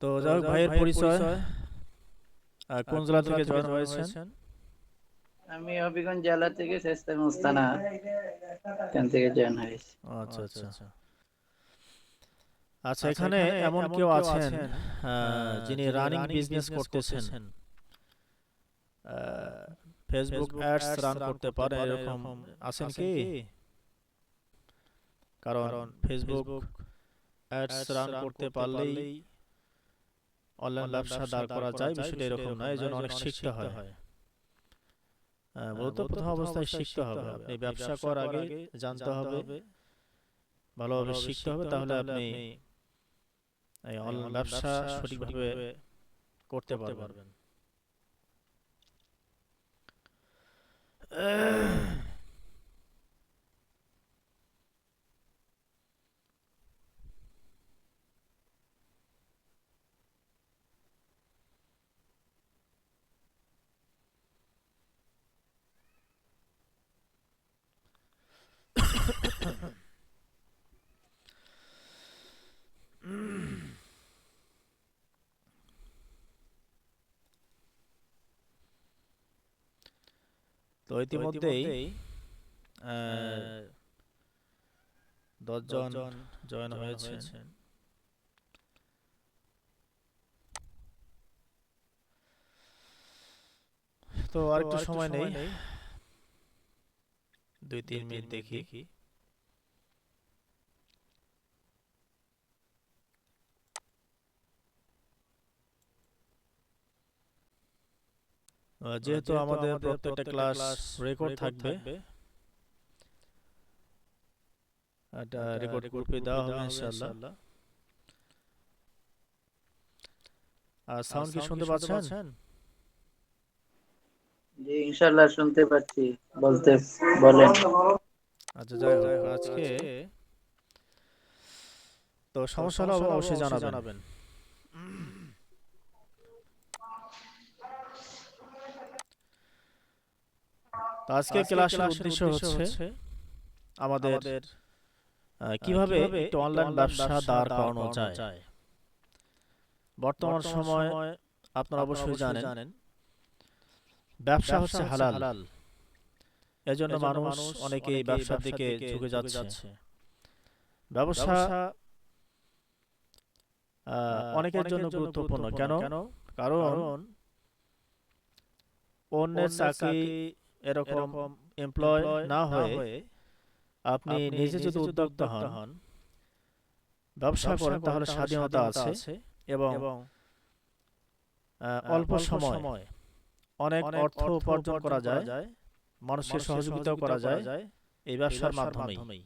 তো যাই হোক, ভাইয়ের পরিচয়, কোন জেলা থেকে জয়েন হয়েছেন? আমি হবিগঞ্জ জেলা থেকে শেস্তা মুস্তানা এখান থেকে জয়েন হয়েছি। আচ্ছা আচ্ছা আচ্ছা, এখানে এমন কেউ আছেন যিনি রানিং বিজনেস করতেছেন, ফেসবুক অ্যাডস রান করতে পারে, এরকম আছেন কি? কারণ ফেসবুক অ্যাডস রান করতে পারলেই অনলাইন ব্যবসা দাঁড় করা যায়, বিষয়টা এরকম নয়, এই জন্য অনেক শিখতে হয়। মূলত প্রথম অবস্থায় শিখতে হবে, আপনি ব্যবসা করার আগে জানতে হবে, ভালোভাবে শিখতে হবে, তাহলে আপনি এই অনলাইন ব্যবসা সঠিকভাবে করতে পারবেন। তো ইতিমধ্যেই 10 জন জয়েন হয়েছেন। তো আরেকটু সময় নেই, 2-3 মিনিট দেখি। যেহেতু আমাদের প্রত্যেকটা ক্লাস রেকর্ড থাকবে, এটা রেকর্ড গ্রুপে দেওয়া হবে ইনশাআল্লাহ। আর সাউন্ড কি শুনতে পাচ্ছেন? জি ইনশাআল্লাহ শুনতে পাচ্ছি, বলতে বলেন। আচ্ছা, যাই হোক, আজকে তো সমস্যা হলে অবশ্যই জানাবেন। তো আজকে ক্লাসের উদ্দেশ্য হচ্ছে আমাদের কিভাবে একটু অনলাইন ব্যবসা দাঁড় করানো যায়। বর্তমান সময় আপনারা অবশ্যই জানেন ব্যবসা হচ্ছে হালাল, এজন্য মানুষ অনেকেই ব্যবসার দিকে ঝুঁকে যাচ্ছে। ব্যবসা অনেকের জন্য গুরুত্বপূর্ণ। কেন? কারণ অন্যের চাকরি এরকম এমপ্লয় না হয়ে আপনি নিজে যদি উদ্যোক্তা হন, ব্যবসা করেন, তাহলে স্বাধীনতা আছে এবং অল্প সময় অনেক অর্থ উপার্জন করা যায়, মানুষের সহযোগিতাও করা যায় এই ব্যবসার মাধ্যমেই।